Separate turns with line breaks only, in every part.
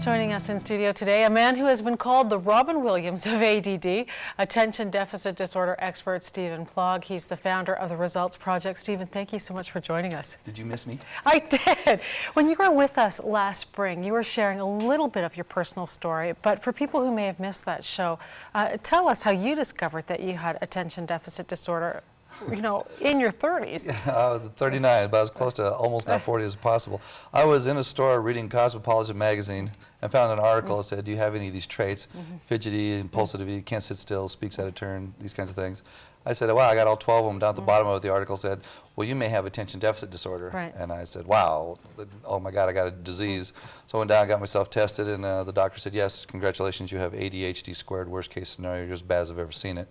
Joining us in studio today, a man who has been called the Robin Williams of ADD, attention deficit disorder expert Steve Plog. He's the founder of the Results Project. Stephen, thank you so much for joining us.
Did you miss me?
I did. When you were with us last spring, you were sharing a little bit of your personal story, but for people who may have missed that show, tell us how you discovered that you had attention deficit disorder, you know, in your 30s.
Yeah, I was 39, but I was close to almost not 40 as possible. I was in a store reading Cosmopolitan magazine and found an article that said, do you have any of these traits? Fidgety, impulsivity, can't sit still, speaks out of turn, these kinds of things. I said, wow, I got all 12 of them. Down at the bottom of it, the article said, well, you may have attention deficit disorder.
Right.
And I said, wow, oh my God, I got a disease. So I went down and got myself tested, and the doctor said, yes, congratulations, you have ADHD squared, worst case scenario, you're as bad as I've ever seen it.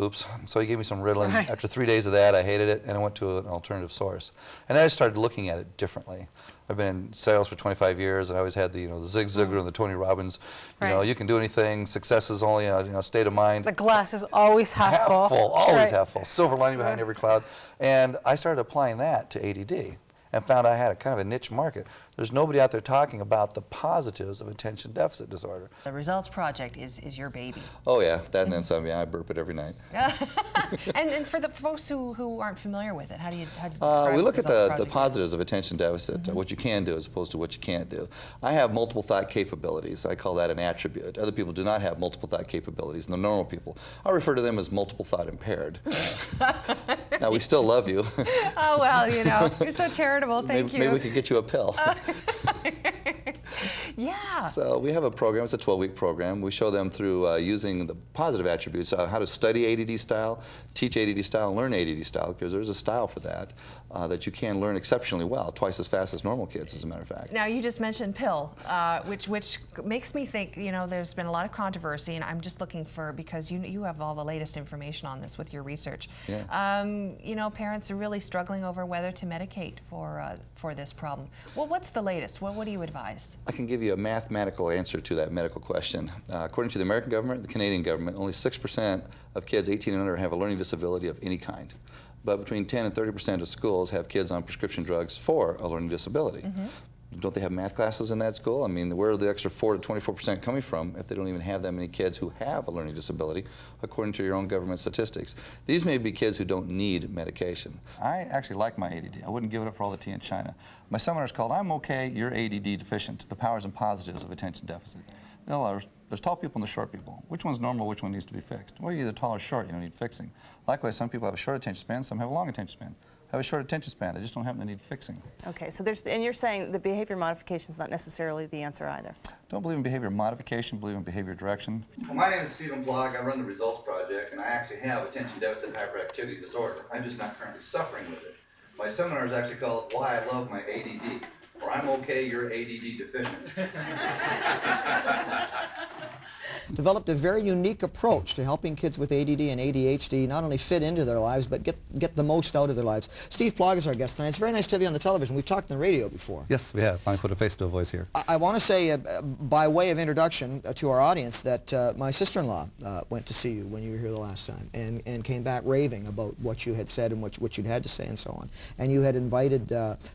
Oops. So he gave me some Ritalin.
Right.
After 3 days of that, I hated it, and I went to an alternative source. And I started looking at it differently. I've been in sales for 25 years, and I always had the, the Zig Ziglar and the Tony Robbins, you can do anything, success is only a state of mind.
The glass is always half full.
Always half full. Silver lining behind every cloud. And I started applying that to ADD and found I had a kind of a niche market. There's nobody out there talking about the positives of attention deficit disorder.
The Results Project is your baby.
Oh yeah, that and then some. Yeah, I burp it every night.
and for the folks who aren't familiar with it, how do you describe
we look at the
positives
positives of attention deficit, what you can do as opposed to what you can't do. I have multiple thought capabilities. I call that an attribute. Other people do not have multiple thought capabilities, and the normal people. I refer to them as multiple thought impaired. Now, we still love you.
Oh, well, you're so charitable. Thank you.
Maybe we could get you a pill.
Yeah.
So we have a program, it's a 12-week program. We show them through using the positive attributes, how to study ADD style, teach ADD style, and learn ADD style, because there's a style for that, that you can learn exceptionally well, twice as fast as normal kids, as a matter of fact.
Now, you just mentioned pill, which makes me think, there's been a lot of controversy, and I'm just looking for, because you have all the latest information on this with your research. Yeah. Parents are really struggling over whether to medicate for this problem. Well, what's the latest? What do you advise?
I can give you a mathematical answer to that medical question. According to the American government, the Canadian government, only 6% of kids 18 and under have a learning disability of any kind. But between 10 and 30% of schools have kids on prescription drugs for a learning disability. Don't they have math classes in that school? I mean, where are the extra 4 to 24% coming from if they don't even have that many kids who have a learning disability, according to your own government statistics? These may be kids who don't need medication. I actually like my ADD. I wouldn't give it up for all the tea in China. My seminar is called I'm Okay, You're ADD Deficient, The Powers and Positives of Attention Deficit. There's tall people and there's short people. Which one's normal, which one needs to be fixed? Well, you're either tall or short, you don't need fixing. Likewise, some people have a short attention span, some have a long attention span. I have a short attention span, I just don't happen to need fixing.
Okay, so and you're saying the behavior modification is not necessarily the answer either.
Don't believe in behavior modification, believe in behavior direction. Well, my name is Steve Plog, I run the Results Project, and I actually have attention deficit hyperactivity disorder. I'm just not currently suffering with it. My seminar is actually called Why I Love My ADD, or I'm Okay, You're ADD Deficient.
Developed a very unique approach to helping kids with ADD and ADHD not only fit into their lives, but get the most out of their lives. Steve Plog is our guest tonight. It's very nice to have you on the television. We've talked on the radio before.
Yes, we have. Finally put a face to a voice here.
I want to say, by way of introduction to our audience, that my sister-in-law went to see you when you were here the last time and came back raving about what you had said and what you'd had to say and so on. And you had invited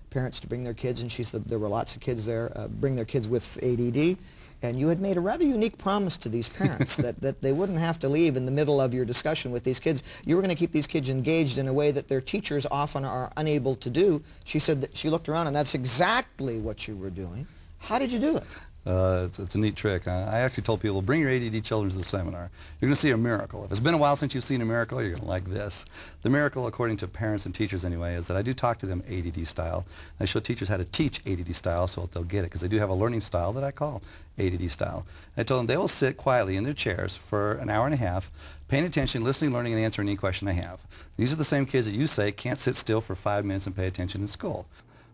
parents to bring their kids, and there were lots of kids there, bring their kids with ADD. And you had made a rather unique promise to these parents that they wouldn't have to leave in the middle of your discussion with these kids. You were going to keep these kids engaged in a way that their teachers often are unable to do. She said that she looked around and that's exactly what you were doing. How did you do it?
It's a neat trick. I actually told people, bring your ADD children to the seminar. You're going to see a miracle. If it's been a while since you've seen a miracle, you're going to like this. The miracle, according to parents and teachers anyway, is that I do talk to them ADD style. I show teachers how to teach ADD style so that they'll get it, because they do have a learning style that I call ADD style. I told them they will sit quietly in their chairs for an hour and a half, paying attention, listening, learning, and answering any question I have. These are the same kids that you say can't sit still for 5 minutes and pay attention in school.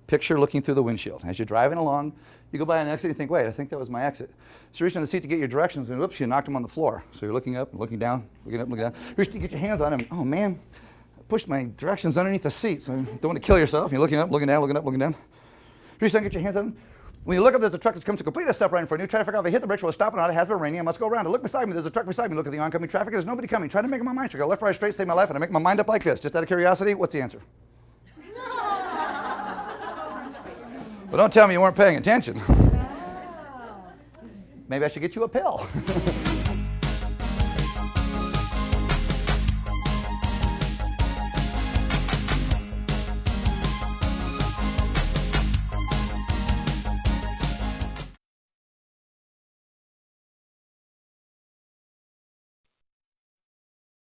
Picture looking through the windshield. As you're driving along, you go by an exit, you think, wait, I think that was my exit. So you reach on the seat to get your directions, and whoops, you knocked them on the floor. So you're looking up and looking down, looking up and looking down. You reach to get your hands on them. Oh, man, I pushed my directions underneath the seat, so you don't want to kill yourself. You're looking up, looking down, looking up, looking down. You reach down, get your hands on them. When you look up, there's a truck that's come to complete a stop right in front of you. Try to figure out if I hit the brakes, will it stop or not? It has been raining. I must go around. I look beside me. There's a truck beside me. Look at the oncoming traffic. There's nobody coming. Try to make my mind. I go left, right, straight, save my life, and I make my mind up like this. Just out of curiosity, what's the answer? But don't tell me you weren't paying attention.
maybe I should get you a pill.